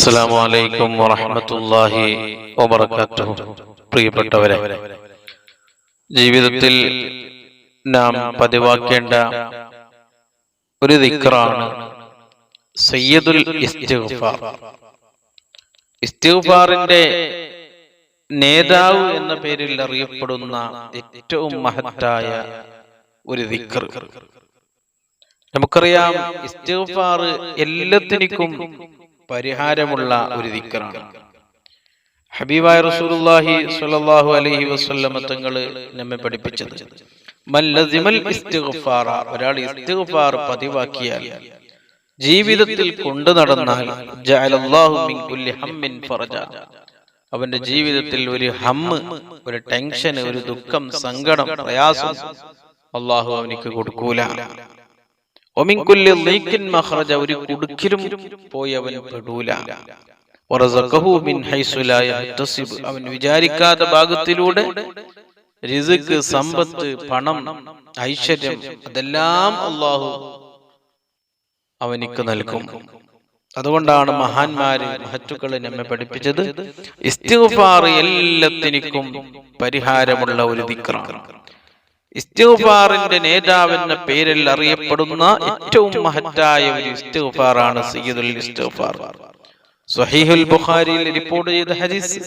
അസ്സലാമു അലൈക്കും വറഹ്മത്തുള്ളാഹി വബറകാതുഹു. പ്രിയപ്പെട്ടവരെ, ജീവിതത്തിൽ നാം പതിവാക്കേണ്ട ഒരു ദിക്റാണ് സയ്യിദുൽ ഇസ്തിഗ്ഫാർ. ഇസ്തിഗ്ഫാറിന്റെ നേതാവ് എന്ന പേരിൽ അറിയപ്പെടുന്ന ഏറ്റവും മഹത്തായ ഒരു ദിക്ർ. നമുക്കറിയാം, ഇസ്തിഗ്ഫാർ എല്ലാത്തിനും പരിഹാരമുള്ള ഒരു ദിക്റാണ്. ഹബീബായ റസൂലുള്ളാഹി സ്വല്ലല്ലാഹു അലൈഹി വസല്ലം തങ്ങൾ നമ്മെ പഠിപ്പിച്ചത്, മൻ ലസിമൽ ഇസ്തിഗ്ഫാറ, ഒരാൾ ഇസ്തിഗ്ഫാർ പതിവാക്കിയാൽ, ജീവിതത്തിൽ കൊണ്ടു നടന്നാൽ, ജഅലല്ലാഹു മിൻ കുല്ലി ഹമ്മിൻ ഫറജ, അവന്റെ ജീവിതത്തിൽ ഒരു ഹമ്മ്, ഒരു ടെൻഷൻ, ഒരു ദുഃഖം, സങ്കടം, പ്രയാസം അല്ലാഹു അവനിക്ക് കൊടുക്കൂല. ഒമിൻ കുല്ലി ലീക്കിൻ മഖ്റജ, ഒരു കുടുക്കിലും പോയി അവൻ പെടൂല. വറസഖഹു മിൻ ഹൈസു ലാ യഹ്തസിബ്, അവൻ വിചാരിക്കാത്ത ഭാഗത്തിലൂടെ റിസ്ക്, സമ്പത്ത്, പണം, ഐശ്വര്യം അതെല്ലാം അല്ലാഹു അവനിക്ക് നൽകും. അതുകൊണ്ടാണ് മഹാന്മാര്, മഹത്തുക്കള് നമ്മെ പഠിപ്പിച്ചത്, ഇസ്തിഗ്ഫാർ എല്ലാത്തിനും പരിഹാരമുള്ള ഒരു ദിക്റാണ്. ഇസ്തിഗ്ഫാറിന്റെ നേതാവ് എന്ന പേരിൽ അറിയപ്പെടുന്ന ഏറ്റവും മഹത്തായ ഒരു ഇസ്തിഗ്ഫാറാണ് സയ്യിദുൽ ഇസ്തിഗ്ഫാർ. സ്വഹീഹുൽ ബുഖാരിയിൽ റിപ്പോർട്ട് ചെയ്ത ഹദീസ്,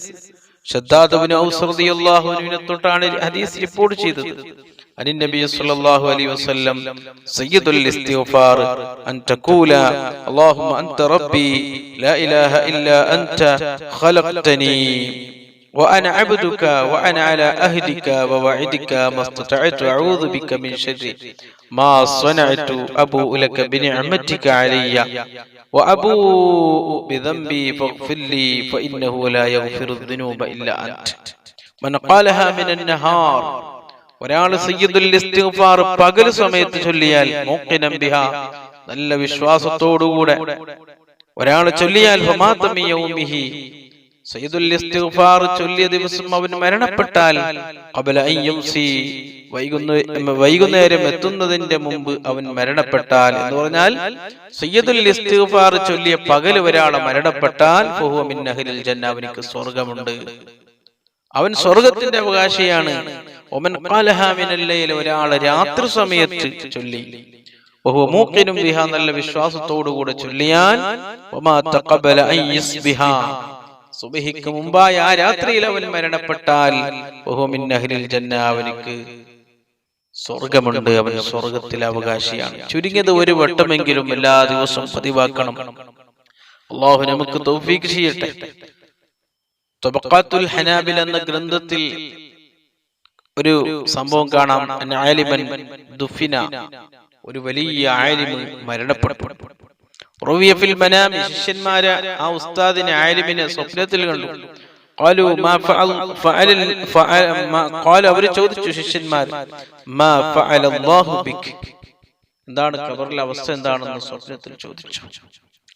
ശദ്ദാദ് ഇബ്നു ഔസ് റളിയല്ലാഹു അൻഹുവിനെ തൊട്ടാണ് ഹദീസ് റിപ്പോർട്ട് ചെയ്തത്. അനിൻ നബി സ്വല്ലല്ലാഹു അലൈഹി വസല്ലം, സയ്യിദുൽ ഇസ്തിഗ്ഫാർ അൻ തഖൂല അല്ലാഹുമ്മ അൻത റബ്ബി ലാ ഇലാഹ ഇല്ലാ അൻത ഖലഖ്തനി وأنا عبدك وأنا على أهدك ووعدك ما استطعت أعوذ بك من شر ما صنعت أبوء لك بنعمتك علي وأبوء بذنبي فاغفر لي فإنه لا يغفر الذنوب إلا أنت. من قالها من النهار, ഒരാൾ സയ്യിദുൽ ഇസ്തിഗ്ഫാർ പകൽ സമയത്ത് ചൊല്ലിയാൽ, മുഖിനം ബിഹാ, നല്ല വിശ്വാസത്തോടുകൂടെ ഒരാൾ ചൊല്ലിയാൽ, ഫമാത മിൻ യൗമിഹി, സയ്യിദുൽ ഇസ്തിഗ്ഫാർ ചൊല്ലിയ ദിവസം അവൻ മരണപ്പെട്ടാൽ, ഖബല അൻ യുംസി, വൈകുന്നേരം എത്തുന്നതിന്റെ മുമ്പ് അവൻ മരണപ്പെട്ടാൽ, എന്ന് പറഞ്ഞാൽ സയ്യിദുൽ ഇസ്തിഗ്ഫാർ ചൊല്ലിയ പകൽ ഒരാൾ മരണപ്പെട്ടാൽ, ഫഹുവ മിൻ അഹ്ലിൽ ജന്ന, അവനിക്ക് സ്വർഗ്ഗമുണ്ട്, അവൻ സ്വർഗ്ഗത്തിന്റെ അവകാശിയാണ്. ഒമൻ ഖാലഹാ മിനൽ ലൈൽ, ഒരാൾ രാത്രി സമയത്ത് ചൊല്ലി, വഹുവ മൂഖിനും ബിഹാ, നല്ല വിശ്വാസത്തോടുകൂടെ ചൊല്ലിയാൽ, വമാ തഖബല അൻ യസ്ബിഹാ, സുബ്ഹിക്ക് മുമ്പായി ആ രാത്രിയിൽ അവൻ മരണപ്പെട്ടാൽ, വഹുവ മിൻ അഹ്ലിൽ ജന്ന, അവനിക്ക് സ്വർഗ്ഗമുണ്ട്, അവൻ സ്വർഗ്ഗത്തിലെ അവകാശിയാണ്. ചുരുങ്ങിയത് ഒരു വട്ടമെങ്കിലും എല്ലാ ദിവസവും പതിവാക്കണം. അല്ലാഹു നമുക്ക് തൗഫീഖ് ചെയ്യട്ടെ. തബഖാത്തുൽ ഹനാബില എന്ന ഗ്രന്ഥത്തിൽ ഒരു സംഭവം കാണാം. ആലിമൻ ദുഫിന, ഒരു വലിയ ആലിമ് മരണപ്പെട്ടു. റവിയ ഫിൽ മനാമി, ശിഷ്യന്മാരെ ആ ഉസ്താദിനെ, ആലിമിനെ സ്വപ്നത്തിൽ കണ്ടു. ഖാലു മാ ഫഅല, അവർ ചോദിച്ചു, ശിഷ്യന്മാർ, മാ ഫഅല അല്ലാഹു ബിക്, എന്താണ് ഖബറിലെ അവസ്ഥ എന്താണെന്ന് സ്വപ്നത്തിൽ ചോദിച്ചു.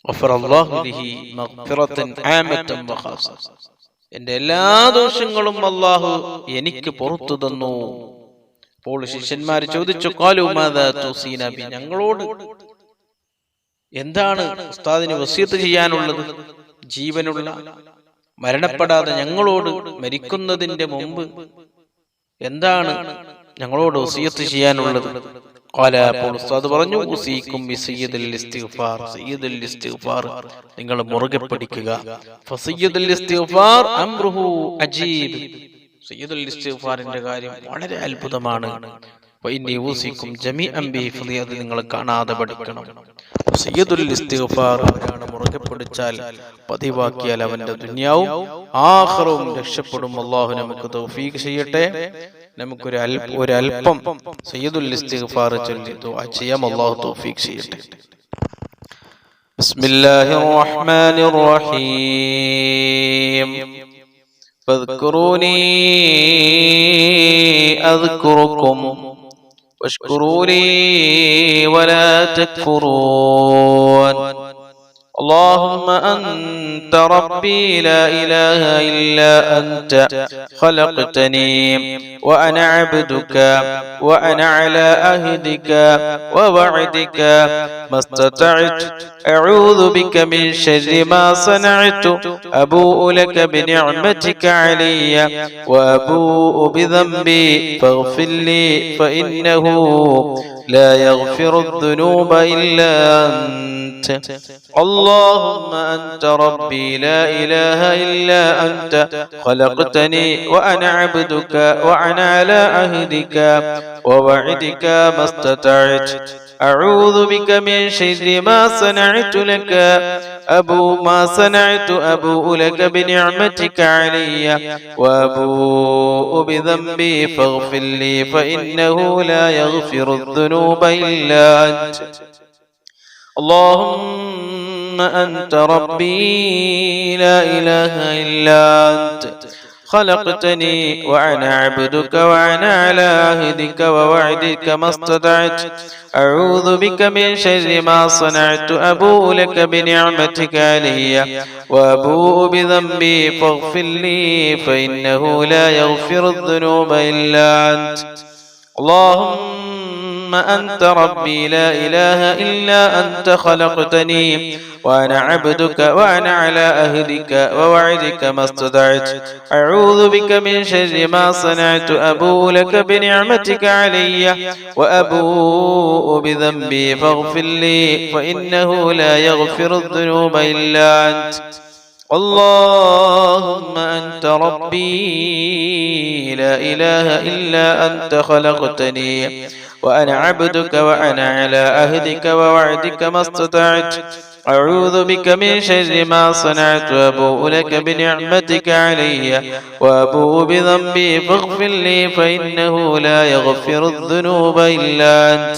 ഗഫറല്ലാഹു ലഹി മഗ്ഫിറതൻ ആമതൻ വഖാസ, എന്റെ എല്ലാ ദോഷങ്ങളും അല്ലാഹു എനിക്ക് പുറത്തു തന്നു. അപ്പോൾ ശിഷ്യന്മാർ ചോദിച്ചു, ഖാലു മാദാ തുസീന ബി, ഞങ്ങളോട് എന്താണ് ഉസ്താദിന് വസിയത്ത് ചെയ്യാനുള്ളത്? ജീവനുള്ള, മരണപ്പെടാതെ ഞങ്ങളോട് മരിക്കുന്നതിന്റെ മുമ്പ് എന്താണ് ഞങ്ങളോട് വസിയത്ത് ചെയ്യാനുള്ളത്? ഖാല, അപ്പോൾ ഉസ്താദ് പറഞ്ഞു, ഉസീകും ബി സയ്യിദുൽ ഇസ്തിഗ്ഫാർ, സയ്യിദുൽ ഇസ്തിഗ്ഫാർ നിങ്ങൾ മുറുകെ പിടിക്കുക. ഫസയ്യിദുൽ ഇസ്തിഗ്ഫാർ അംറുഹു അജീബ്, സയ്യിദുൽ ഇസ്തിഗ്ഫാറിന്റെ കാര്യം വളരെ അത്ഭുതമാണ്. വഇന്നി ഊസികും ജമീഅൻ ബിഹിഫ്ളി, അത് നിങ്ങൾ കാണാതെ പഠിക്കണം. സയ്യിദുൽ ഇസ്തിഗ്ഫാർ ഒരാൾ മുറുകെ പിടിച്ചാൽ, പതിവാക്കിയാൽ, അവന്റെ ദുനിയാവും ആഖിറവും രക്ഷപ്പെടും. അല്ലാഹു നമുക്ക് തൗഫീഖ് ചെയ്യട്ടെ. നമുക്കൊരു അല്പം സയ്യിദുൽ ഇസ്തിഗ്ഫാർ ചൊല്ലി ദുആ ചെയ്യാം. അല്ലാഹു തൗഫീഖ് ചെയ്യട്ടെ. ബിസ്മില്ലാഹിർ റഹ്മാനിർ റഹീം. ഫദ്കുറൂനി അദ്കുറുകും വഷ്കുറൂനി വലാ തക്ഫുറൂൻ اللهم أنت ربي لا إله إلا أنت خلقتني وأنا عبدك وأنا على عهدك ووعدك ما استطعت أعوذ بك من شر ما صنعت أبوء لك بنعمتك علي وأبوء بذنبي فاغفر لي فإنه لا يغفر الذنوب إلا أنت. اللهم أنت ربي لا إله إلا أنت خلقتني وأنا عبدك وأنا على عهدك ووعدك ما استطعت أعوذ بك من شر ما صنعت لك أبوء لك بنعمتك علي وأبوء بذنبي فاغفر لي فإنه لا يغفر الذنوب إلا أنت. اللهم أنت ربي لا إله إلا أنت خلقتني وأنا عبدك وأنا على عهدك ووعدك ما استطعت أعوذ بك من شر ما صنعت أبوء لك بنعمتك علي وأبوء بذنبي فاغفر لي فإنه لا يغفر الذنوب إلا أنت. اللهم أنت ربي لا إله إلا أنت خلقتني وأنا عبدك وأنا على عهدك ووعدك ما استطعت أعوذ بك من شر ما صنعت أبوء لك بنعمتك علي وأبوء بذنبي فاغفر لي فإنه لا يغفر الذنوب إلا أنت. اللهم أنت ربي لا إله إلا أنت خلقتني وأنا عبدك وأنا على عهدك ووعدك ما استطعت أعوذ بك من شر ما صنعت أبوء لك بنعمتك علي وأبوء بذنبي فاغفر لي فإنه لا يغفر الذنوب إلا أنت.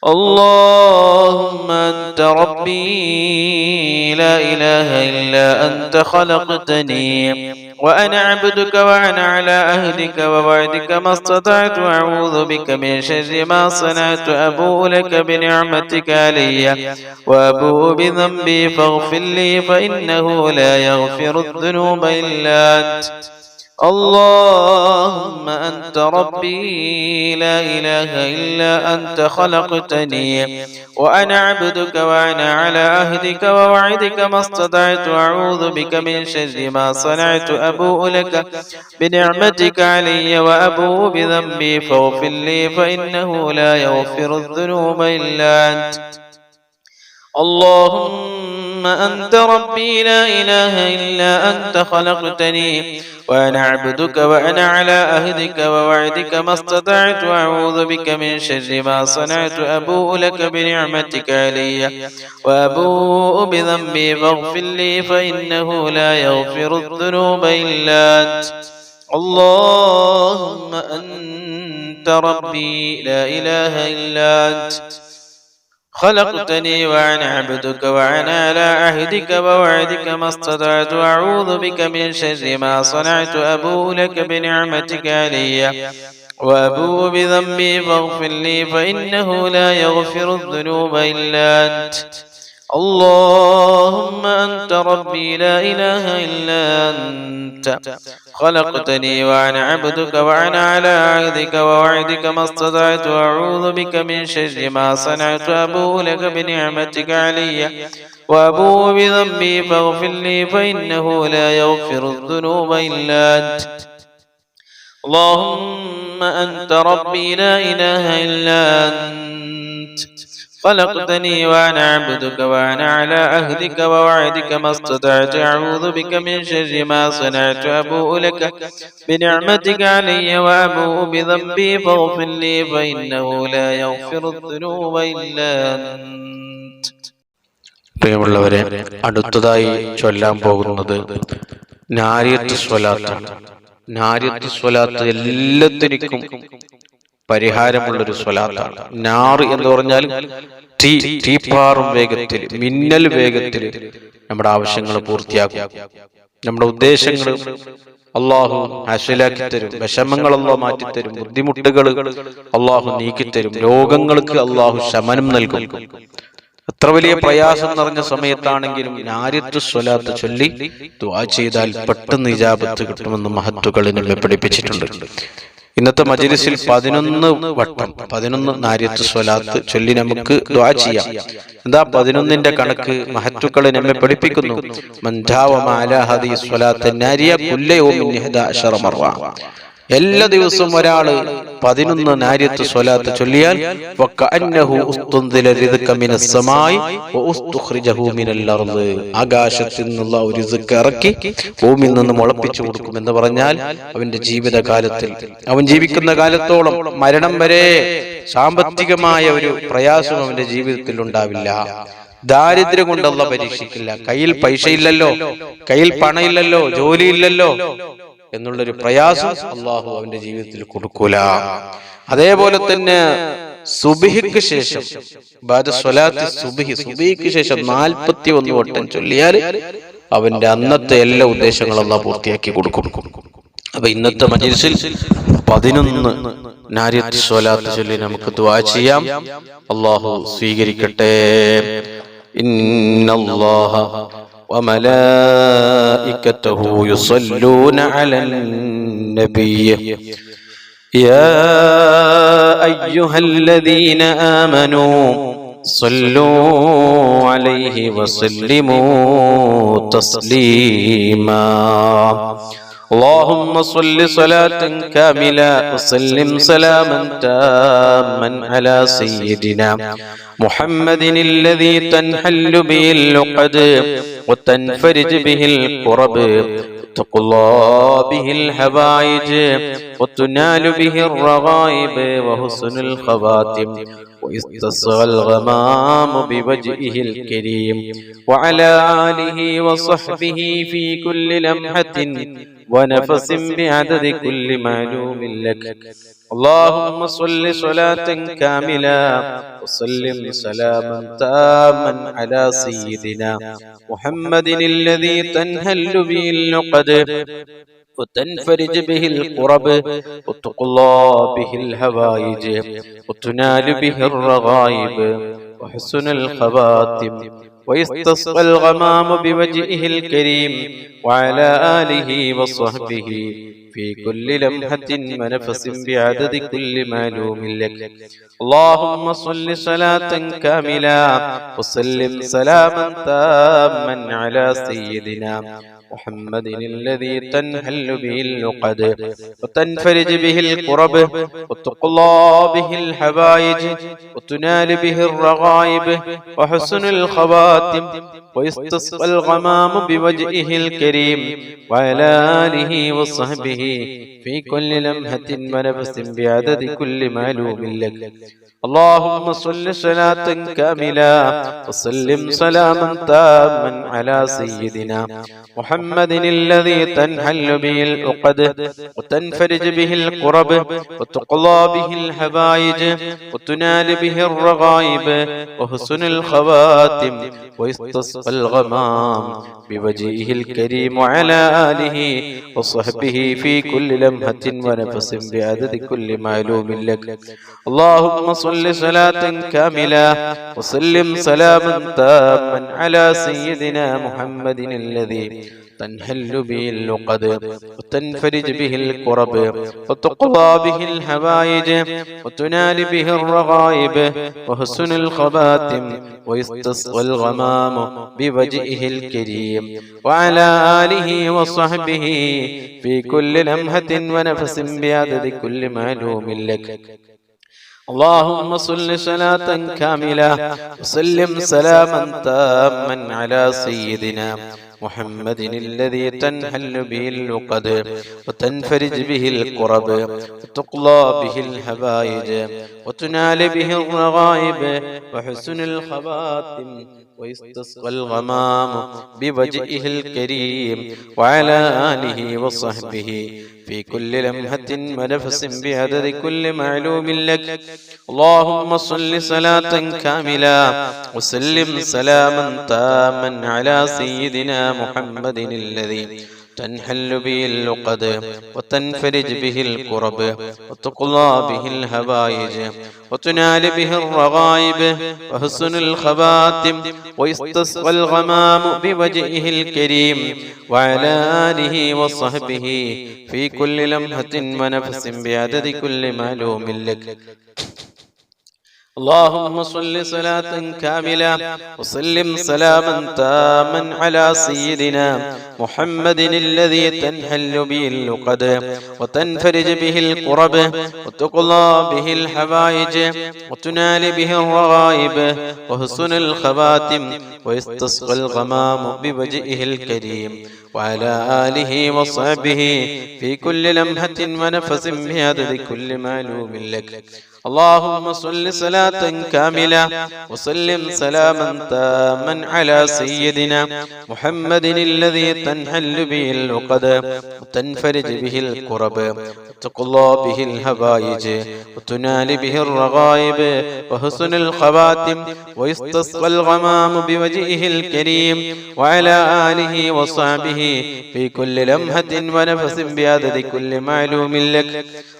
اللهم أنت ربي لا إله إلا أنت خلقتني وأنا عبدك وأنا على عهدك ووعدك ما استطعت أعوذ بك من شر ما صنعت أبوء لك بنعمتك علي وأبوء بذنبي فاغفر لي فإنه لا يغفر الذنوب إلا أنت. اللهم أنت ربي لا إله إلا أنت خلقتني وأنا عبدك وأنا على عهدك ووعدك ما استطعت أعوذ بك من شر ما صنعت أبوء لك بنعمتك علي وأبوء بذنبي فاغفر لي فإنه لا يغفر الذنوب إلا أنت. اللهم أنت ربي لا إله إلا أنت خلقتني وأنا عبدك وأنا على عهدك ووعدك ما استطعت أعوذ بك من شر ما صنعت أبوء لك بنعمتك علي وأبوء بذنبي فاغفر لي فإنه لا يغفر الذنوب إلا أنت. اللهم أنت ربي لا إله إلا أنت خلقتني وأنا عبدك وأنا على عهدك ووعدك ما استطعت أعوذ بك من شر ما صنعت أبوء لك بنعمتك علي وأبوء بذنبي فاغفر لي فإنه لا يغفر الذنوب إلا أنت. اللهم أنت ربي لا إله إلا أنت خلقتني وأنا عبدك وأنا على عهدك ووعدك ما استطعت أعوذ بك من شر ما صنعت أبوء لك بنعمتك علي وأبوء بذنبي فاغفر لي فإنه لا يغفر الذنوب إلا أنت. اللهم أنت ربي لا إله إلا أنت خلقتني وأنا عبدك وأنا على عهدك ووعدك ما استطعت أعوذ بك من شر ما صنعت أبوء لك بنعمتك علي وأبوء بذنبي فاغفر لي فإنه لا يغفر الذنوب إلا أنت. പ്രിയമുള്ളവരെ, അടുത്തതായി ചൊല്ലാൻ പോകുന്നത് നാരിയത്ത് സ്വലാത്താണ്. നാരിയത്ത് സ്വലാത്ത് എല്ലാത്തിനും പരിഹാരമുള്ളൊരു സ്വലാത്താണ്. നാറ് എന്ന് പറഞ്ഞാൽ തീപ്പാറും വേഗത്തിൽ, മിന്നൽ വേഗത്തിൽ നമ്മുടെ ആവശ്യങ്ങൾ പൂർത്തിയാക്കും. നമ്മുടെ ഉദ്ദേശങ്ങൾ അള്ളാഹു ഹാസിലാക്കി തരും. വിഷമങ്ങൾ അള്ളാഹു മാറ്റിത്തരും. ബുദ്ധിമുട്ടുകൾ അള്ളാഹു നീക്കിത്തരും. രോഗങ്ങൾക്ക് അള്ളാഹു ശമനം നൽകും. എത്ര വലിയ പ്രയാസം നിറഞ്ഞ സമയത്താണെങ്കിലും നാരിയത്ത് സ്വലാത്ത് ചൊല്ലി ദുആ ചെയ്താൽ പെട്ടെന്ന് ഇജാബത്ത് കിട്ടുമെന്ന് മഹത്തുക്കൾ നമ്മെ പഠിപ്പിച്ചിട്ടുണ്ട്. ഇന്നത്തെ മജ്‌ലിസിൽ 11 നാരിയത്ത് സ്വലാത്ത് ചൊല്ലി നമുക്ക് ദുആ ചെയ്യാം. എന്താ 11ന്റെ കണക്ക്? മഹത്തുക്കൾ നമ്മെ പഠിപ്പിക്കുന്നു, മൻ ദാവമ അലാ ഹദീ സ്വലാത്ത് നാരിയ കുല്ല യൗമിൻ 11 മർറ. എല്ലാ ദിവസവും ഒരാള് 11 നാരിയത്ത് സ്വലാത്ത് ചൊല്ലിയാൽ വകഅന്നഹു ഉസ്തുൻദില റിസ്ഖ മിനസ് സമായി വഉസ്തുഖ്രിജഹു മിനൽ അർദ്, ആകാശത്തിൽ നിന്നുള്ള ഒരു റിസ്ക് ഇറക്കി ഭൂമിയിൽ നിന്ന് മുളപ്പിച്ചു കൊടുക്കും എന്ന് പറഞ്ഞാൽ അവന്റെ ജീവിതകാലത്തിൽ, അവൻ ജീവിക്കുന്ന കാലത്തോളം മരണം വരെ സാമ്പത്തികമായ ഒരു പ്രയാസം അവന്റെ ജീവിതത്തിൽ ഉണ്ടാവില്ല. ദാരിദ്ര്യം കൊണ്ട് അല്ലാഹു പരീക്ഷിക്കില്ല. കയ്യിൽ പൈസ ഇല്ലല്ലോ, കയ്യിൽ പണമില്ലല്ലോ, ജോലിയില്ലല്ലോ എന്നുള്ളൊരു പ്രയാസം അള്ളാഹു അവന്റെ ജീവിതത്തിൽ കൊടുക്കൂല. അതേപോലെ തന്നെ സുബ്ഹിക്ക് ശേഷം സുബ്ഹിക്ക് ശേഷം 41 വട്ടം ചൊല്ലിയാൽ അവന്റെ അന്നത്തെ എല്ലാ ഉദ്ദേശങ്ങളും അള്ളാഹു പൂർത്തിയാക്കി കൊടുക്കും. അപ്പൊ ഇന്നത്തെ മജ്‌ലിസിൽ 11 നാരിയത്ത് സ്വലാത്ത് ചൊല്ലി നമുക്ക് ദുആ ചെയ്യാം. അള്ളാഹു സ്വീകരിക്കട്ടെ. ഇന്നല്ലാഹ وملائكته يصلون على النبي يا أيها الذين آمنوا صلوا عليه وسلموا تسليما اللهم صل صلاة كاملة وسلم سلاما تاما على سيدنا محمد الذي تنحل به اللقد وتنفرج به الكرب وتقضى به الحوائج وتنال به الرغائب وحسن الخواتم ويستسقى الغمام بوجهه الكريم وعلى آله وصحبه في كل لمحة ونفس بعدد كل معلوم لك اللهم صل صلاة كاملة وسلم سلاما تاما على سيدنا محمد الذي تنهل به اللقد وتنفرج به الكرب وتقضى به الحوائج وتنال به الرغائب وحسن الخواتم ويستسقى الغمام بوجهه الكريم وعلى آله وصحبه في كل لمحة ونفس بعدد كل معلوم لك اللهم صل صلاة كاملة وسلم سلاما تاما على سيدنا محمد الذي تنحل به اللقد وتنفرج به الكرب وتقضى به الحوائج وتنال به الرغائب وحسن الخواتم ويستسقى الغمام بوجهه الكريم وعلى آله وصحبه في كل لمحة ونفس بعدد كل معلوم لك اللهم صل صلاة كاملة وسلم سلاما تاما على سيدنا محمد الذي تنحل به العقد وتنفرج به الكرب وتقضى به الحوائج وتنال به الرغائب وحسن الخواتم ويستسقى الغمام بوجهه الكريم وعلى آله وصحبه في كل لمحة ونفس بعدد كل معلوم لك اللهم صل صلاة كاملة وسلم سلاما تاما على سيدنا محمد الذي تنحل به اللقد وتنفرج به الكرب وتقضى به الحوائج وتنال به الرغائب وحسن الخواتم ويستسقى الغمام بوجهه الكريم وعلى آله وصحبه في كل لمحة ونفس بعدد كل معلوم لك اللهم صل صلاة كاملة وسلم سلاما تاما على سيدنا محمد الذي تنحل به اللقد وتنفرج به الكرب وتقضى به الحوائج وتنال به الرغائب وحسن الخواتم ويستسقى الغمام بوجهه الكريم وعلى آله وصحبه في كل لمحة ونفس بعدد كل معلوم لك اللهم صل صلاة كاملة وسلم سلاما تاما على سيدنا محمد الذي تنحل به اللقد وتنفرج به الكرب وتقضى به الهوائج وتنال به الرغائب وحسن الخواتم ويستسقى الغمام بوجهه الكريم وعلى آله وصحبه في كل لمحة ونفس بعدد كل معلوم لك. اللهم صل صلاة كاملة وسلم سلاما تاما على سيدنا محمد الذي تنحل به اللقد وتنفرج به الكرب وتقضى به الحوائج وتنال به الرغائب وحسن الخواتم ويستسقى الغمام بوجهه الكريم وعلى آله وصحبه في كل لمحة ونفس بعدد كل معلوم لك. اللهم صل صلاة كاملة وسلم سلاما تاما على سيدنا محمد الذي تنحل به اللقد وتنفرج به الكرب وتقضى به الهوائج وتنال به الرغائب وحسن الخواتم ويستسقى الغمام بوجهه الكريم وعلى آله وصحبه في كل لمحة ونفس بعدد كل معلوم لك.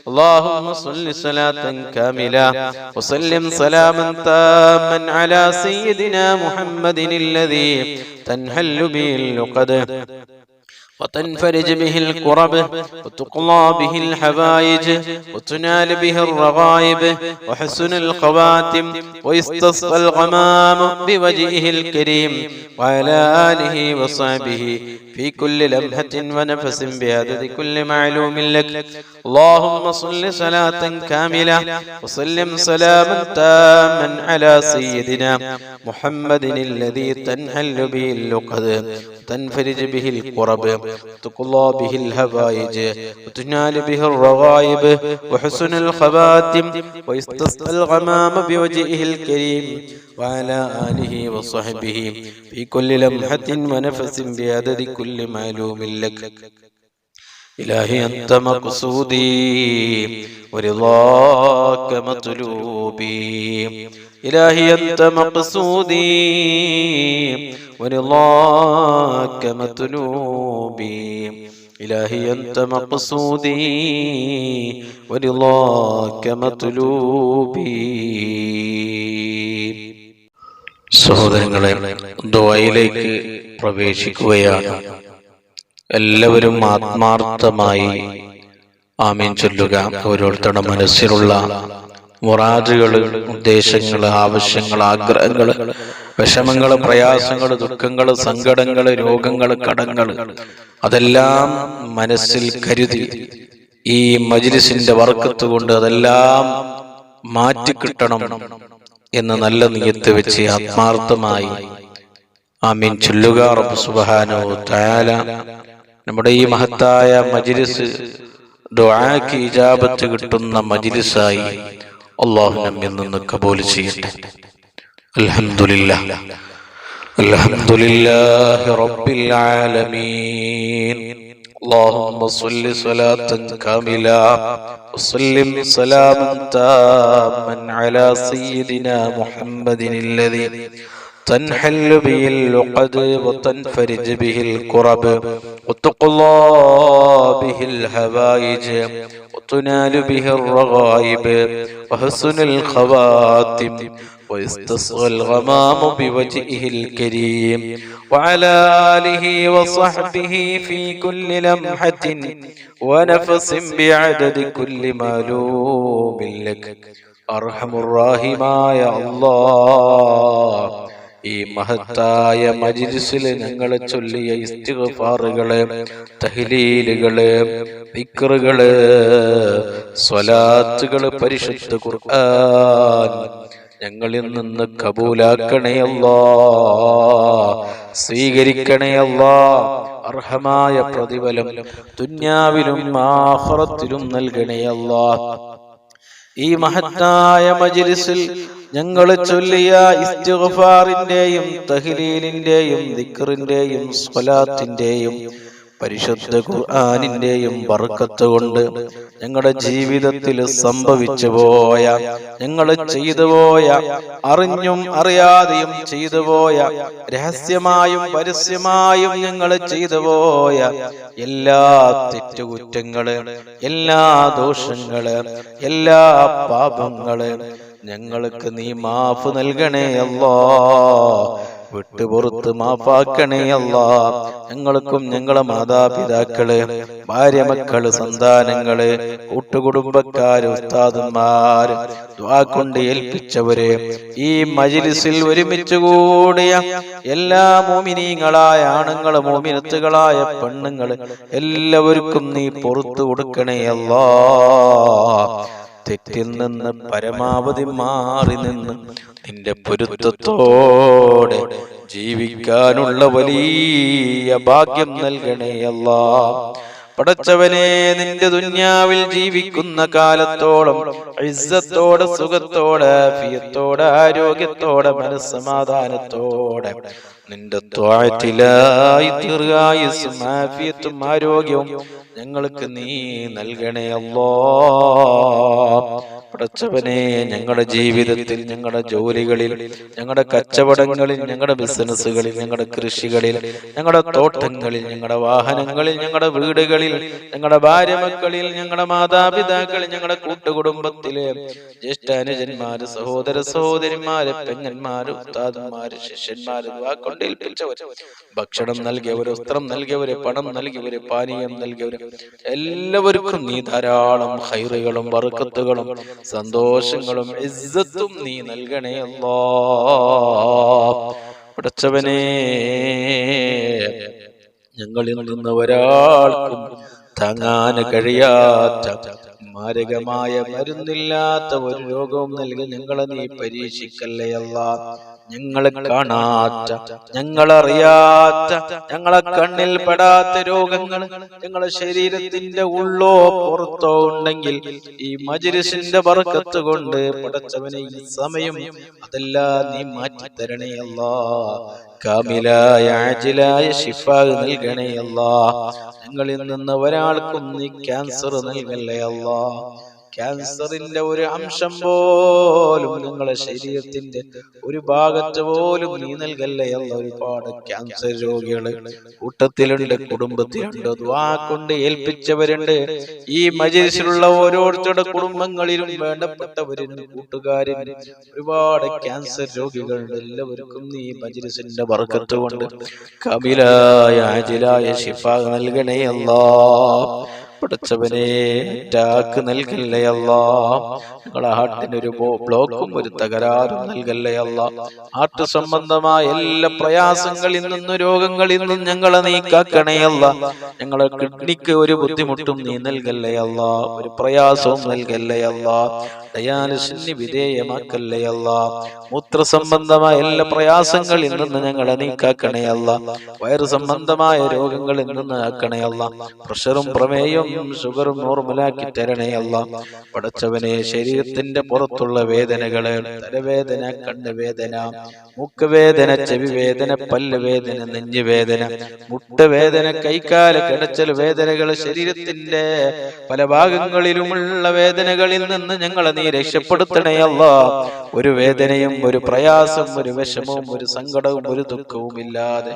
اللهم صل صلاة كاملة وسلم سلاما تاما على سيدنا محمد الذي تنحل به اللقد وتنفرج به الكرب وتقضى به الحوائج وتنال به الرغائب وحسن الخواتم ويستسقى الغمام بوجهه الكريم وعلى آله وصحبه في كل لمحة ونفس بعدد كل معلوم لك. اللهم صل صلاة كاملة وسلم سلاما تاما على سيدنا محمد الذي تنحل به اللقد وتنفرج به الكرب وتقضى به الهوائج وتنال به الرغائب وحسن الخواتم ويستسقى الغمام بوجهه الكريم وعلى آله وصحبه في كل لمحة ونفس بعدد كل معلوم لك. إلهي أنت مقصودي ورضاك مطلوبي إلهي أنت مقصودي ورضاك مطلوبي إلهي أنت مقصودي ورضاك مطلوبي. സഹോദരങ്ങളെ, ദുആയിലേക്ക് പ്രവേശിക്കുകയാണ്. എല്ലാവരും ആത്മാർത്ഥമായി ആമീൻ ചൊല്ലുക. ഓരോരുത്തരുടെ മനസ്സിലുള്ള മുറാദുകൾ, ഉദ്ദേശങ്ങൾ, ആവശ്യങ്ങൾ, ആഗ്രഹങ്ങൾ, വിഷമങ്ങൾ, പ്രയാസങ്ങൾ, ദുഃഖങ്ങൾ, സങ്കടങ്ങൾ, രോഗങ്ങൾ, കടങ്ങൾ അതെല്ലാം മനസ്സിൽ കരുതി ഈ മജ്ലിസിന്റെ ബർക്കത്ത് കൊണ്ട് അതെല്ലാം മാറ്റിക്കിട്ടണം എന്ന് നല്ല നിയത്ത് വെച്ച് ആത്മാർത്ഥമായി ആമീൻ ചൊല്ലുക. റബ്ബ് സുബ്ഹാനഹു വ തആല നമ്മുടെ ഈ മഹത്തായ മജ്ലിസ് ദുആക്ക് ഇജാബത്ത് കിട്ടുന്ന മജ്ലിസായി അല്ലാഹു നമ്മിൽ നിന്ന് കബൂൽ ചെയ്യട്ടെ. അൽഹംദുലില്ലാഹ് അൽഹംദുലില്ലാഹി റബ്ബിൽ ആലമീൻ. اللهم صل صلاة كاملة وسلم سلاما تاما على سيدنا محمد الذي تنحل به اللقد وتنفرج به الكرب وتقضى به الحوائج وتنال به الرغائب وحسن الخواتم ويستسقى الغمام بوجهه الكريم وعلى آله وصحبه في كل لمحة ونفس بعدد كل معلوم لك. أرحم الراحمين يا الله, ഈ മഹത്തായ മജ്ലിസിൽ ഞങ്ങൾ ചൊല്ലിയ ഇസ്തിഗ്ഫാറുകള്, തഹ്ലീലുകള്, ദിക്റുകള്, സ്വലാത്തുകള്, പരിശുദ്ധ ഖുർആൻ ഞങ്ങളിൽ നിന്ന് കബൂലാക്കണേ അല്ലാഹ്, സ്വീകരിക്കണേ അല്ലാഹ്. അർഹമായ പ്രതിഫലം ദുനിയാവിലും ആഖിറത്തിലും നൽകണേ അല്ലാഹ്. ഈ മഹത്തായ മജ്ലിസിൽ ഞങ്ങൾ ചൊല്ലിയ ഇസ്തിഗ്ഫാറിന്റെയും തഹ്ലീലിന്റെയും ദിക്റിന്റെയും സ്വലാത്തിന്റെയും പരിശുദ്ധ ഖുർആനിന്റെയും ബർക്കത്ത് കൊണ്ട് ഞങ്ങളുടെ ജീവിതത്തിൽ സംഭവിച്ചു പോയ, ഞങ്ങൾ ചെയ്തു പോയ, അറിഞ്ഞും അറിയാതെയും ചെയ്തു പോയ, രഹസ്യമായും പരസ്യമായും ഞങ്ങൾ ചെയ്തു പോയ എല്ലാ തെറ്റുകുറ്റങ്ങള്, എല്ലാ ദോഷങ്ങള്, എല്ലാ പാപങ്ങള് ഞങ്ങൾക്ക് നീ മാഫ് നൽകണേ അല്ലാഹ്. വിട്ടുപുറത്ത് മാഫാക്കണേ അല്ലാഹ്. ഞങ്ങൾക്കും ഞങ്ങളെ മാതാപിതാക്കള്, ഭാര്യ, മക്കള്, സന്താനങ്ങള്, കൂട്ടുകുടുംബക്കാര്, ഉസ്താദന്മാര്, ദുആ കൊണ്ട് ഏൽപ്പിച്ചവര്, ഈ മജ്ലിസിൽ ഒരുമിച്ച് കൂടിയ എല്ലാ മോമിനീങ്ങളായ ആണുങ്ങള്, മോമിനത്തുകളായ പെണ്ണുങ്ങള് എല്ലാവർക്കും നീ പുറത്തു കൊടുക്കണേ അല്ലാഹ്. തെറ്റിൽ നിന്ന് പരമാവധി മാറി നിന്ന് നിന്റെ പൊരുത്തത്തോടെ ജീവിക്കാനുള്ള വലിയ ഭാഗ്യം നൽകണേ അല്ലാഹ്. പടച്ചവനെ, നിന്റെ ദുനിയാവിൽ ജീവിക്കുന്ന കാലത്തോളം ഇസ്സത്തോടെ, സുഖത്തോടെ, ആഫിയത്തോടെ, ആരോഗ്യത്തോടെ, മനസ്സമാധാനത്തോടെ നിന്റെ ത്വാഅത്തിലായി ദീർഘായുസ്സും ആഫിയത്തും ആരോഗ്യവും ഞങ്ങൾക്ക് നീ നൽകണേ അല്ലാഹ്. പടച്ചവനെ, ഞങ്ങളുടെ ജീവിതത്തിൽ, ഞങ്ങളുടെ ജോലികളിൽ, ഞങ്ങളുടെ കച്ചവടങ്ങളിൽ, ഞങ്ങളുടെ ബിസിനസ്സുകളിൽ, ഞങ്ങളുടെ കൃഷികളിൽ, ഞങ്ങളുടെ തോട്ടങ്ങളിൽ, ഞങ്ങളുടെ വാഹനങ്ങളിൽ, ഞങ്ങളുടെ വീടുകളിൽ, ഞങ്ങളുടെ ഭാര്യ മക്കളിൽ, ഞങ്ങളുടെ മാതാപിതാക്കളിൽ, ഞങ്ങളുടെ കൂട്ടുകുടുംബത്തിലെ ജ്യേഷ്ഠാനുജന്മാര്, സഹോദര സഹോദരിമാര്, പെങ്ങന്മാര്, ഉസ്താദന്മാര്, ശിഷ്യന്മാര്, വാക്കൊണ്ടേൽപ്പിച്ചവര്, ഭക്ഷണം നൽകിയവര്, വസ്ത്രം നൽകിയവര്, പണം നൽകിയവര്, പാനീയം നൽകിയവര് എല്ലാവർക്കും നീ ധാരാളം ഖൈറുകളും ബർക്കത്തുകളും സന്തോഷങ്ങളും ഇസ്സത്തും നീ നൽകണേ അല്ലാഹ്. പടച്ചവനെ, ഞങ്ങളിൽ നിന്ന് ഒരാൾക്കും താങ്ങാൻ കഴിയാത്ത, മാരകമായ, മരുന്നില്ലാത്ത ഒരു രോഗവും നൽകി ഞങ്ങളെ നീ പരീക്ഷിക്കല്ലേ അല്ലാഹ്. ഞങ്ങളെ കാണാത്ത, ഞങ്ങളറിയാത്ത, ഞങ്ങളെ കണ്ണിൽ പെടാത്ത രോഗങ്ങൾ ഞങ്ങളെ ശരീരത്തിന്റെ ഉള്ളോ പുറത്തോ ഉണ്ടെങ്കിൽ ഈ മജ്ലിസിന്റെ ബർക്കത്ത് കൊണ്ട് പടച്ചവനെ ഈ സമയം അതെല്ലാം നീ മാറ്റി തരണേ അല്ലാഹ്. കാമിലായ ആജിലായ ശിഫാ നൽകണേ അല്ലാഹ്. ഞങ്ങളിൽ നിന്ന് ഒരാൾക്കും നീ ക്യാൻസർ നൽകല്ലേ അല്ലാഹ്. ക്യാൻസറിന്റെ ഒരു അംശം പോലും നിങ്ങളെ ശരീരത്തിന്റെ ഒരു ഭാഗത്ത് പോലും നീ നൽകല്ലേ അല്ലാഹ്. ഒരുപാട് ക്യാൻസർ രോഗികള് കൂട്ടത്തിലുണ്ട്, കുടുംബത്തിലുണ്ട്, ദുആ കൊണ്ട് ഏൽപ്പിച്ചവരുണ്ട്. ഈ മജ്ലിസിലുള്ള ഓരോരുത്തരുടെ കുടുംബങ്ങളിലും വേണ്ടപ്പെട്ടവരും കൂട്ടുകാരും ഒരുപാട് ക്യാൻസർ രോഗികളുണ്ട്. എല്ലാവർക്കും നീ മജ്ലിസിന്റെ ബർക്കത്ത് കൊണ്ട് കാമിലായ ആജിലായ ശിഫാ നൽകണേ അല്ലാഹ്. പടച്ചവനെ, അറ്റാക്ക് നൽകല്ലേ അല്ലാഹ്. ഞങ്ങളെ ഹാർട്ടിനൊരു ബ്ലോക്കും ഒരു തകരാറും നൽകല്ലേ അല്ലാഹ്. ഹാർട്ട് സംബന്ധമായ എല്ലാ പ്രയാസങ്ങളിൽ നിന്നും രോഗങ്ങളിൽ നിന്നും ഞങ്ങളെ നീ കാക്കണേ അല്ലാഹ്. ഞങ്ങളെ കിഡ്നിക്ക് ഒരു ബുദ്ധിമുട്ടും നീ നൽകല്ലേ അല്ലാഹ്. ഒരു പ്രയാസവും നൽകല്ലേ അല്ലാഹ്. ഡയാലിസിന് വിധേയമാക്കല്ലേ അല്ലാഹ്. മൂത്ര സംബന്ധമായ എല്ലാ പ്രയാസങ്ങളിൽ നിന്ന് ഞങ്ങളെ നീ കാക്കണേ അല്ലാഹ്. വയറ് സംബന്ധമായ രോഗങ്ങളിൽ നിന്ന് ആക്കണേ അല്ലാഹ്. പ്രഷറും പ്രമേയവും ഷുഗറും നോർമലാക്കി തരണേ അല്ലാഹ്. പടച്ചവനെ, ശരീരത്തിന്റെ പുറത്തുള്ള വേദനകള്, തലവേദന, കണ്ണുവേദന, മൂക്കുവേദന, ചെവി വേദന, പല്ല് വേദന, നെഞ്ചുവേദന, മുട്ടുവേദന, കൈകാല കിടച്ചൽ വേദനകൾ, ശരീരത്തിന്റെ പല ഭാഗങ്ങളിലുമുള്ള വേദനകളിൽ നിന്ന് ഞങ്ങളെ നീ രക്ഷപ്പെടുത്തണേ അല്ലാഹ്. ഒരു വേദനയും, ഒരു പ്രയാസം, ഒരു വിഷമവും, ഒരു സങ്കടവും, ഒരു ദുഃഖവും ഇല്ലാതെ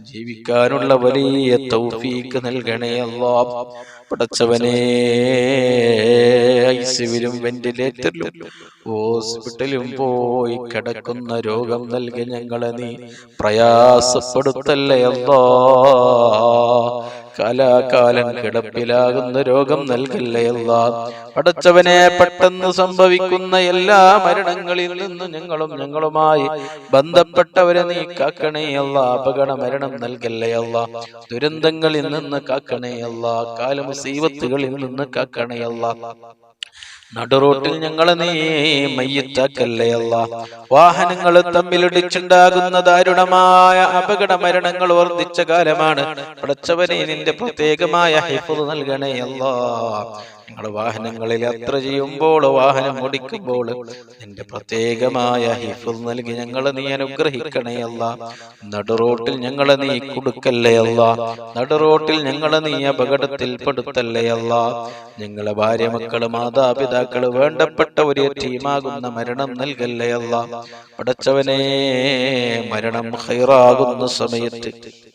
ജീവിക്കാനുള്ള വലിയ തൗഫീക്ക് നൽകണേ അല്ലാഹ്. പടച്ചവനെ, ഐസിയുവിലും വെന്റിലേറ്ററിലും ഹോസ്പിറ്റലും പോയി കിടക്കുന്ന രോഗം നൽകി ഞങ്ങളെ നീ പ്രയാസപ്പെടുത്തല്ലേ അല്ലാഹ്. കാലാകാലം കിടപ്പിലാകുന്ന രോഗം നൽകല്ലേ അല്ലാഹ്. പടച്ചവനെ, പെട്ടെന്ന് സംഭവിക്കുന്ന എല്ലാ മരണങ്ങളിൽ നിന്നും ഞങ്ങളുമായി ബന്ധപ്പെട്ടവരെ നീ കാക്കണേ അല്ലാഹ്. അപകട മരണം നൽകല്ലേ അല്ലാഹ്. ദുരന്തങ്ങളിൽ നിന്ന് കാക്കണേ അല്ലാഹ്. കാലമുസീബത്തുകളിൽ നിന്ന് കാക്കണേ അല്ലാഹ്. നടുറോട്ടിൽ ഞങ്ങളെ നീ മയ്യിത്താക്കല്ലേ അല്ലാ. വാഹനങ്ങൾ തമ്മിലിടിച്ചുണ്ടാകുന്ന ദാരുണമായ അപകട മരണങ്ങൾ വർദ്ധിച്ച കാലമാണ്. പടച്ചവനെ നിന്റെ പ്രത്യേകമായ ഹിഫ്ള് നൽകണേ അല്ലാ. ഞങ്ങൾ വാഹനങ്ങളിൽ യാത്ര ചെയ്യുമ്പോൾ, വാഹനം ഓടിക്കുമ്പോൾ നിന്റെ പ്രത്യേകമായ ഹിഫ്ള് നൽകി ഞങ്ങളെ നീ അനുഗ്രഹിക്കണേ അല്ലാ. നടുറോട്ടിൽ ഞങ്ങളെ നീ കുടുക്കല്ലേ അല്ലാ. നടുറോട്ടിൽ ഞങ്ങളെ നീ അപകടത്തിൽപ്പെടുത്തല്ലേ അല്ലാ. ഞങ്ങളെ ഭാര്യ, മക്കള്, മാതാപിതാക്കള്, വേണ്ടപ്പെട്ട ഒരു ടീമാകുന്ന മരണം നൽകല്ലേ അല്ലാ. പടച്ചവനെ, മരണം ഖൈറാകുന്ന സമയത്ത്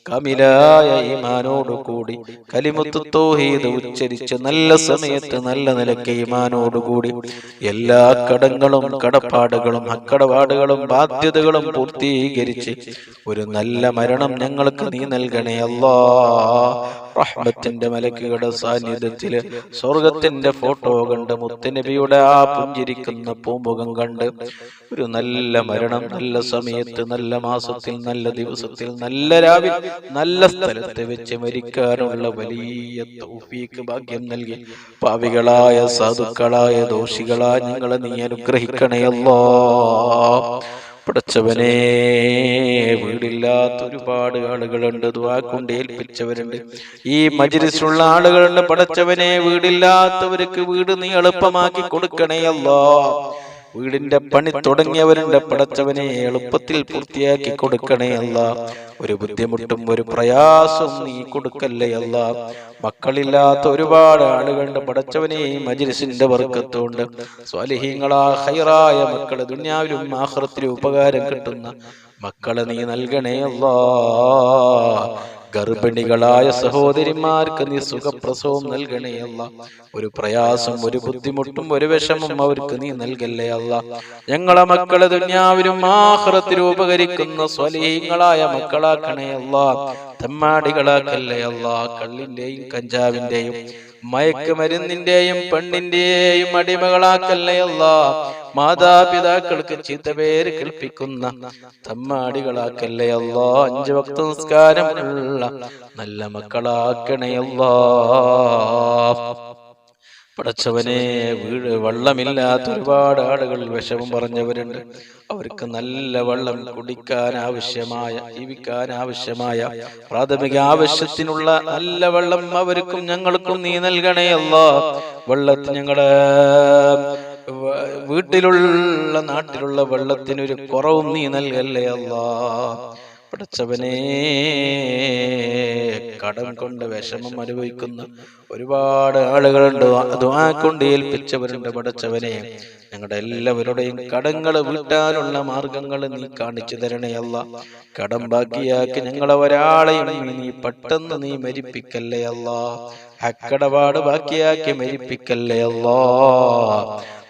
കാമിലായ ഈമാനോട് കൂടി കലിമത്ത് തൗഹീദ് ഉച്ചരിച്ച് നല്ല സമയത്ത് നല്ല നിലയ്ക്ക് ഈമാനോടുകൂടി എല്ലാ കടങ്ങളും കടപ്പാടുകളും അക്കടപാടുകളും ബാധ്യതകളും പൂർത്തീകരിച്ച് ഒരു നല്ല മരണം ഞങ്ങൾക്ക് നീ നൽകണേ അല്ലാ. റഹ്മത്തിന്റെ മലക്കുകളുടെ സാന്നിധ്യത്തില് സ്വർഗത്തിന്റെ ഫോട്ടോ കണ്ട് മുത്തുനബിയുടെ ആ പുഞ്ചിരിക്കുന്ന പൂമുഖം കണ്ട് ഒരു നല്ല മരണം നല്ല സമയത്ത് നല്ല മാസത്തിൽ നല്ല ദിവസത്തിൽ നല്ല രാവിൽ നല്ല സ്ഥലത്ത് വെച്ച് മരിക്കാനുള്ള വലിയ തൗഫീഖ് ഭാഗ്യം നൽകി പാവികളായ സാധുക്കളായ ദോഷികളായ ഞങ്ങളെ നീ അനുഗ്രഹിക്കണേ അല്ലാ. പടച്ചവനെ, വീടില്ലാത്ത ഒരുപാട് ആളുകളുണ്ട്, ദുആ കൊണ്ട് ഏൽപ്പിച്ചവരുണ്ട്, ഈ മജ്‌ലിസിലുള്ള ആളുകളുണ്ട്. പടച്ചവനെ, വീടില്ലാത്തവർക്ക് വീട് നീ എളുപ്പമാക്കി കൊടുക്കണേ അല്ലാ. വീടിന്റെ പണി തുടങ്ങിയവരുണ്ട്, പടച്ചവനെ എളുപ്പത്തിൽ പൂർത്തിയാക്കി കൊടുക്കണേ അല്ലാ. ഒരു ബുദ്ധിമുട്ടും ഒരു പ്രയാസവും നീ കൊടുക്കല്ലേ അല്ലാ. മക്കളില്ലാത്ത ഒരുപാട് ആളുകളുണ്ട്, പടച്ചവനെ മജ്‌ലിസിന്റെ ബർക്കത്തുകൊണ്ട് സ്വാലിഹീങ്ങളാ ഖൈറായ മക്കള് ദുനിയാവിലും ആഖിറത്തിലും ഉപകാരം കിട്ടുന്ന മക്കളെ നീ നൽകണേ അല്ലാ. ഗർഭിണികളായ സഹോദരിമാർക്ക് നീ സുഖപ്രസവം നൽകണേ അല്ലാ. ഒരു പ്രയാസം, ഒരു ബുദ്ധിമുട്ടും ഒരു വിഷമം അവർക്ക് നീ നൽകല്ലേ അല്ലാ. ഞങ്ങളെ മക്കളെ ദുനിയാവിലും ആഖിറത്തിലും ഉപകരിക്കുന്ന സ്വലീഹങ്ങളായ മക്കളാക്കണേ അല്ലാ. തെമ്മാടികളാക്കല്ലേ അല്ലാ. കള്ളിന്റെയും കഞ്ചാവിന്റെയും മയക്കുമരുന്നിന്റെയും പെണ്ണിന്റെയും അടിമകളാക്കല്ലേ അല്ലാ. മാതാപിതാക്കൾക്ക് ചീത്തപേര് കേൾപ്പിക്കുന്ന തമ്മാടികളാക്കല്ലേ അല്ലാ. 5 വക്ത നിസ്കാരമുള്ള നല്ല മക്കളാക്കണേ അല്ലാ. പടച്ചവനെ, വെള്ളമില്ലാത്ത ഒരുപാട് ആളുകൾ വിഷമം പറഞ്ഞവരുണ്ട്. അവർക്ക് നല്ല വെള്ളം കുടിക്കാൻ ആവശ്യമായ, ജീവിക്കാൻ ആവശ്യമായ പ്രാഥമിക ആവശ്യത്തിനുള്ള നല്ല വെള്ളം അവർക്കും ഞങ്ങൾക്കും നീ നൽകണേ അല്ലാ. വെള്ളത്തിന് ഞങ്ങളുടെ വീട്ടിലുള്ള നാട്ടിലുള്ള വെള്ളത്തിനൊരു കുറവും നീ നൽകല്ലേ അല്ലാ. പടച്ചവനെ, കടം കൊണ്ട് വിഷമം അനുഭവിക്കുന്ന ഒരുപാട് ആളുകളുണ്ട്, ദുആ കൊണ്ട് ഏൽപ്പിച്ചവരുണ്ട്. പടച്ചവനെ, ഞങ്ങളുടെ എല്ലാവരുടെയും കടങ്ങള് വീട്ടാനുള്ള മാർഗങ്ങൾ നീ കാണിച്ചു തരണേ അല്ലാ. കടം ബാക്കിയാക്കി ഞങ്ങളെ ഒരാളെയും നീ പെട്ടെന്ന് നീ മരിപ്പിക്കല്ലേ അല്ലാ. അക്കടപാട് ബാക്കിയാക്കി മരിപ്പിക്കല്ലേ അല്ലാ.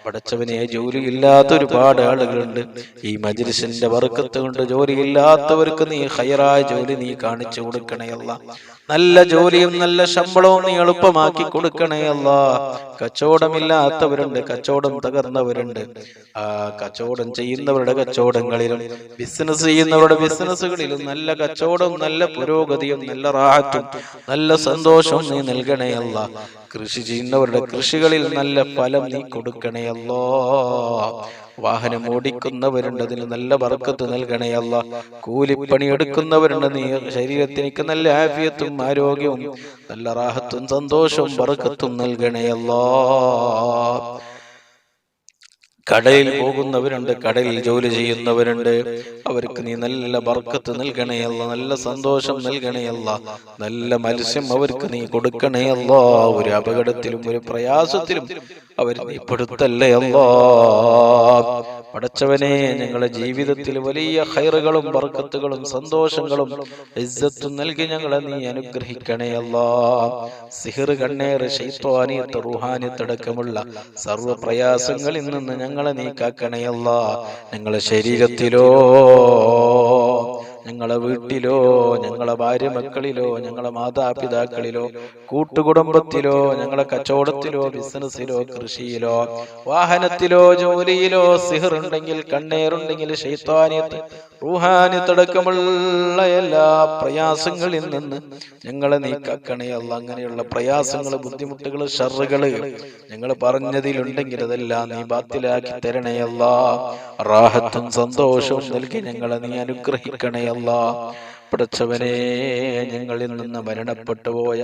പടച്ചവനെ, ജോലിയില്ലാത്ത ഒരുപാട് ആളുകളുണ്ട്. ഈ മജ്‌ലിസിന്റെ ബർക്കത്ത് കൊണ്ട് ജോലിയില്ലാത്തവർക്ക് നീ ഖൈറായ ജോലി നീ കാണിച്ചു കൊടുക്കണേ അല്ലാ. നല്ല ജോലിയും നല്ല ശമ്പളവും നീ എളുപ്പമാക്കി കൊടുക്കണേ അല്ലാ. കച്ചവടമില്ലാത്തവരുണ്ട്, കച്ചവടം തകർന്നവരുണ്ട്. ആ കച്ചവടം ചെയ്യുന്നവരുടെ കച്ചവടങ്ങളിലും ബിസിനസ് ചെയ്യുന്നവരുടെ ബിസിനസ്സുകളിലും നല്ല കച്ചവടവും നല്ല പുരോഗതിയും നല്ല റാഹത്തും നല്ല സന്തോഷവും നീ നൽകണേ അല്ലാ. കൃഷി ചെയ്യുന്നവരുടെ കൃഷികളിൽ നല്ല ഫലം നീ കൊടുക്കണേ അല്ലാ. വാഹനം ഓടിക്കുന്നവരുണ്ട്, അതിന് നല്ല ബർക്കത്ത് നൽകണേ അല്ലാ. കൂലിപ്പണി എടുക്കുന്നവരുണ്ട്, നീ ശരീരത്തിനേക്ക് നല്ല ആഫിയത്തും ആരോഗ്യവും നല്ല റാഹത്തും സന്തോഷവും ബർക്കത്തും നൽകണേ അല്ലാ. കടയിൽ പോകുന്നവരുണ്ട്, കടയിൽ ജോലി ചെയ്യുന്നവരുണ്ട്, അവർക്ക് നീ നല്ല ബർക്കത്ത് നൽകണേ അല്ലാ. നല്ല സന്തോഷം നൽകണേ അല്ലാ. നല്ല മത്സ്യം അവർക്ക് നീ കൊടുക്കണേ അല്ലാ. ഒരു അപകടത്തിലും ഒരു പ്രയാസത്തിലും അവർ നീ പെടുത്തല്ലേ അല്ലാ. പടച്ചവനെ, ഞങ്ങളുടെ ജീവിതത്തിൽ വലിയ ഖൈറുകളും ബർക്കത്തുകളും സന്തോഷങ്ങളും ഇസ്സത്തും നൽകി ഞങ്ങളെ നീ അനുഗ്രഹിക്കണേ അല്ലാ. സിഹ്ർ, കണ്ണേറ്, ശൈത്വാനിയത്ത്, റൂഹാനിയത്ത് അടക്കമുള്ള സർവ്വ പ്രയാസങ്ങളിൽ നിന്ന് ഞങ്ങളെ നീ കാക്കണേ അല്ലാ. ഞങ്ങളുടെ ശരീരത്തിലോ ഞങ്ങളെ വീട്ടിലോ, ഞങ്ങളെ ഭാര്യ മക്കളിലോ, ഞങ്ങളെ മാതാപിതാക്കളിലോ, കൂട്ടുകുടുംബത്തിലോ, ഞങ്ങളെ കച്ചവടത്തിലോ, ബിസിനസ്സിലോ, കൃഷിയിലോ, വാഹനത്തിലോ, ജോലിയിലോ സിഹറുണ്ടെങ്കിൽ, കണ്ണേറുണ്ടെങ്കിൽ, ശൈത്താനിയത്ത്, റൂഹാനിയത്തടക്കമുള്ള എല്ലാ പ്രയാസങ്ങളിൽ നിന്ന് ഞങ്ങളെ നീ കാക്കണേ അല്ലാ. അങ്ങനെയുള്ള പ്രയാസങ്ങൾ, ബുദ്ധിമുട്ടുകൾ, ഷർറുകള് ഞങ്ങൾ പറഞ്ഞതിലുണ്ടെങ്കിൽ അതെല്ലാം നീ ബാത്തിലാക്കി തരണേ അല്ലാ. റാഹത്തും സന്തോഷവും നൽകി ഞങ്ങളെ നീ അനുഗ്രഹിക്കണേ അല്ലാ. പടച്ചവനെ, ഞങ്ങളിൽ നിന്ന് മരണപ്പെട്ടു പോയ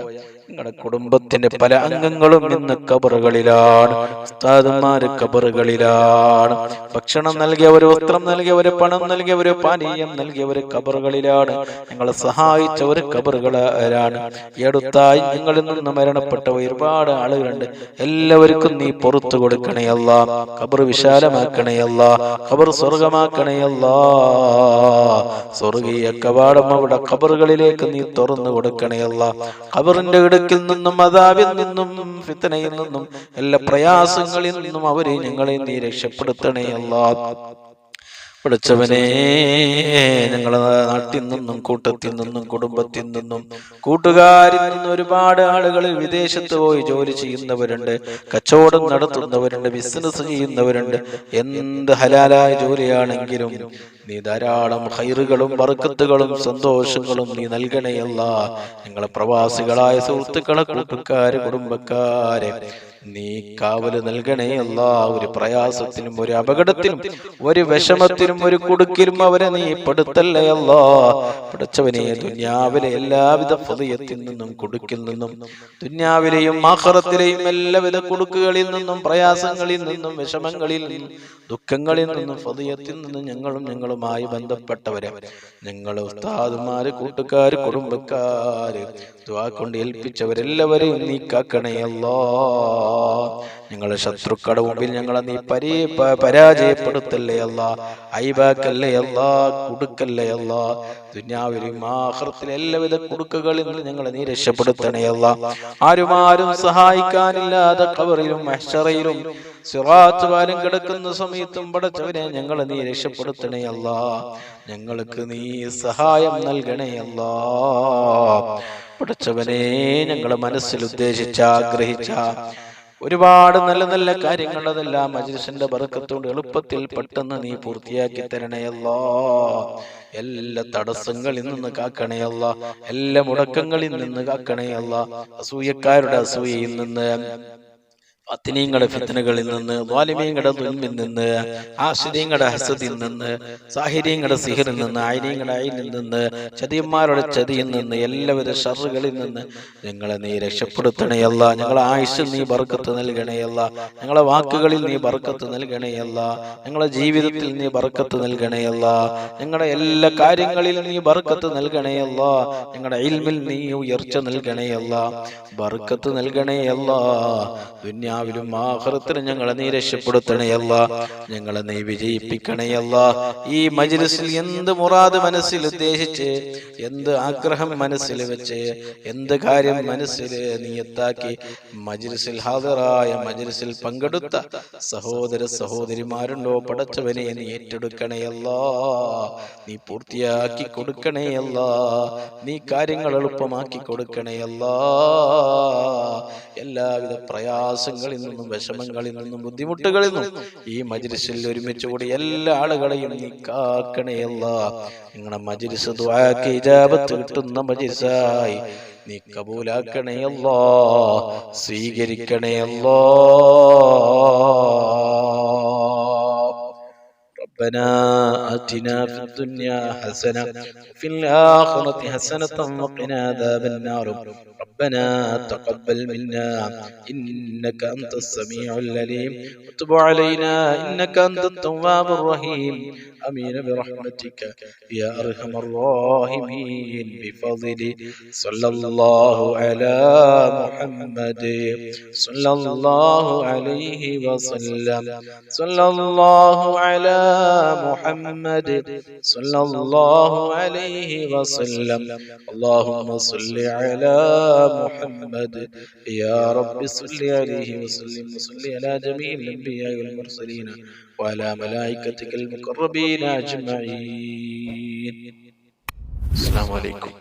ഞങ്ങളുടെ കുടുംബത്തിന്റെ പല അംഗങ്ങളും ഇന്ന് ഖബറുകളിലാണ്. ഉസ്താദുമാര് ഖബറുകളിലാണ്. ഭക്ഷണം നൽകിയവര്, വസ്ത്രം നൽകിയവര്, പണം നൽകിയവര്, പാനീയം നൽകിയവര് ഖബറുകളിലാണ്. ഞങ്ങളെ സഹായിച്ചവര് ഖബറുകളിലാണ്. ഈ അടുത്തായി ഞങ്ങളിൽ നിന്ന് മരണപ്പെട്ട ഒരുപാട് ആളുകളുണ്ട്. എല്ലാവർക്കും നീ പുറത്തു കൊടുക്കണേ അല്ലാ. ഖബർ വിശാലമാക്കണേ അല്ലാ. ഖബർ സ്വർഗമാക്കണേ അല്ലാ. സ്വർഗീയ കവാടം അവിടെ ഖബറുകളിലേക്ക് നീ തുറന്നു കൊടുക്കണേ അല്ലാ. ഖബറിന്റെ ഇടുക്കിൽ നിന്നും, അദാബിൽ നിന്നും, ഫിത്നയിൽ നിന്നും, എല്ലാ പ്രയാസങ്ങളിൽ നിന്നും അവരെ ഞങ്ങളെ നീ രക്ഷപ്പെടുത്തണേ അല്ലാ. പഠിച്ചവനെ, ഞങ്ങളെ നാട്ടിൽ നിന്നും, കൂട്ടത്തിൽ നിന്നും, കുടുംബത്തിൽ നിന്നും, കൂട്ടുകാരിൽ നിന്നും ഒരുപാട് ആളുകൾ വിദേശത്ത് പോയി ജോലി ചെയ്യുന്നവരുണ്ട്, കച്ചവടം നടത്തുന്നവരുണ്ട്, ബിസിനസ് ചെയ്യുന്നവരുണ്ട്. എന്ത് ഹലാലായ ജോലിയാണെങ്കിലും നീ ധാരാളം ഖൈറുകളും ബർക്കത്തുകളും സന്തോഷങ്ങളും നീ നൽകണേ അല്ലാ. ഞങ്ങളെ പ്രവാസികളായ സുഹൃത്തുക്കളെ, കൂട്ടുകാരെ, കുടുംബക്കാരെ നീ കാവല് നൽകണേ അല്ലാ. ഒരു പ്രയാസത്തിനും, ഒരു അപകടത്തിനും, ഒരു വിഷമത്തിനും, ഒരു കുടുക്കിലും അവരെ നീ പെടുത്തല്ലേ അല്ലാ. പഠിച്ചവനെ, ദുനിയാവിലെ എല്ലാവിധ ഫളിയത്തിൽ നിന്നും, കുടുക്കിൽ നിന്നും, ദുനിയാവിലെയും ആഖിറത്തിലെയും എല്ലാവിധ കുടുക്കുകളിൽ നിന്നും, പ്രയാസങ്ങളിൽ നിന്നും, വിഷമങ്ങളിൽ നിന്നും, ദുഃഖങ്ങളിൽ നിന്നും, ഫളിയത്തിൽ നിന്നും ഞങ്ങളുമായി ബന്ധപ്പെട്ടവരെ, ഞങ്ങളെ ഉസ്താദുമാര്, കൂട്ടുകാര്, കുടുംബക്കാര്, ദുആ കൊണ്ട് ഏൽപ്പിച്ചവരെല്ലാവരെയും നീ കാക്കണേ അല്ലാ. ഞങ്ങളെ ശത്രുക്കളുടെ മുമ്പിൽ ഞങ്ങളെ നീ പരാജയപ്പെടുത്തല്ലേ അല്ലാ. ഐബാക്കല്ലേ അല്ലാ, കുടുക്കല്ലേ അല്ലാ. ദുനിയാവിലും ആഖിറത്തിലും എല്ലാവിധ കുടുക്കുകളിൽ നിന്ന് ഞങ്ങളെ നീ രക്ഷപ്പെടുത്തണേ അല്ലാ. ആരും സഹായിക്കാനില്ലാതെ ഖബറിലും മഹ്ശറയിലും സിറാത്ത് പാലം കിടക്കുന്ന സമയത്തും പടച്ചവനെ ഞങ്ങളെ നീ രക്ഷപ്പെടുത്തണേ അല്ലാ. ഞങ്ങൾക്ക് നീ സഹായം നൽകണേ അല്ലാ. പടച്ചവനെ, ഞങ്ങളെ മനസ്സിൽ ഉദ്ദേശിച്ച, ആഗ്രഹിച്ച ഒരുപാട് നല്ല നല്ല കാര്യങ്ങൾ അതെല്ലാം മജ്‌ലിസിന്റെ ബർക്കത്തോട് എളുപ്പത്തിൽ പെട്ടെന്ന് നീ പൂർത്തിയാക്കി തരണേ അല്ലാ. എല്ലാ തടസ്സങ്ങളിൽ നിന്ന് കാക്കണേ അല്ലാ. എല്ലാ മുടക്കങ്ങളിൽ നിന്ന് കാക്കണേ അല്ലാ. അസൂയക്കാരുടെ അസൂയയിൽ നിന്ന്, ഫിത്നയുടെ ഫിത്നകളിൽ നിന്ന്, ളാലിമീങ്ങളുടെ ദുൽമിൽ നിന്ന്, ആശിരീങ്ങളുടെ ഹസദിൽ നിന്ന്, സാഹിരീങ്ങളുടെ സിഹറിൽ നിന്ന്, ഐനീങ്ങളുടെ ഐനിൽ നിന്ന്, ചതിയന്മാരുടെ ചതിയിൽ നിന്ന്, എല്ലാവിധ ഷർറുകളിൽ നിന്ന് ഞങ്ങളെ നീ രക്ഷപ്പെടുത്തണേ അല്ലാ. ഞങ്ങളെ ആയുസ്സിൽ നീ ബർക്കത്ത് നൽകണേ അല്ലാ. ഞങ്ങളെ വാക്കുകളിൽ നീ ബർക്കത്ത് നൽകണേ അല്ലാ. ഞങ്ങളെ ജീവിതത്തിൽ നീ ബർക്കത്ത് നൽകണേ അല്ലാ. ഞങ്ങളുടെ എല്ലാ കാര്യങ്ങളിലും നീ ബർക്കത്ത് നൽകണേ അല്ലാ. ഞങ്ങളുടെ ഇൽമിൽ നീ ഉയർച്ച നൽകണേ അല്ലാ. ബർക്കത്ത് നൽകണേ അല്ലാ. ദുനിയാവിലും ആഖിറത്തിലും ഞങ്ങളെ നീ രക്ഷപ്പെടുത്തണേ അല്ലാ. ഞങ്ങളെ നീ വിജയിപ്പിക്കണേ അല്ലാ. ഈ മജ്‌ലിസിൽ എന്ത് മുറാദ് മനസ്സിൽ ഉദ്ദേശിച്ച്, എന്ത് ആഗ്രഹം മനസ്സിൽ വെച്ച്, എന്ത് കാര്യം മനസ്സിൽ നീയത്താക്കി മജ്‌ലിസിൽ ഹാദിറായ, മജ്‌ലിസിൽ പങ്കെടുത്ത സഹോദര സഹോദരിമാരുണ്ടോ പടച്ചവനെ നീ ഏറ്റെടുക്കണേ അല്ലാ. നീ പൂർത്തിയാക്കി കൊടുക്കണേ അല്ലാ. നീ കാര്യങ്ങൾ എളുപ്പമാക്കി കൊടുക്കണേ അല്ലാ. എല്ലാവിധ പ്രയാസങ്ങളിൽ നിന്നും, വിഷമങ്ങളിൽ നിന്നും, ബുദ്ധിമുട്ടുകളിൽ നിന്നും ഈ മജ്‌ലിസിൽ ഒരുമിച്ച് കൂടി എല്ലാ ആളുകളെയും നീ കാക്കണേ അല്ലാ. നിങ്ങളുടെ മജ്‌ലിസ് ദുആക്ക് ഇജാബത്ത് കിട്ടുന്ന മജ്‌ലിസായി നീ കബൂലാക്കണേ അല്ലാ. സ്വീകരിക്കണേ അല്ലാ. ربنا آتنا في الدنيا حسنة وفي الآخرة حسنة وقنا عذاب النار. ربنا تقبل منا إنك أنت السميع العليم وتب علينا إنك أنت التواب الرحيم. آمين برحمتك يا أرحم الراحمين. بفضل صلى الله على محمد صلى الله عليه وسلم. صلى الله على محمد صلى الله عليه وسلم. اللهم صل على محمد يا رب صل عليه وسلم. وصل على جميع الأنبياء والمرسلين وعلى ملائكتك المقربين أجمعين. അസ്സലാമു അലൈക്കും.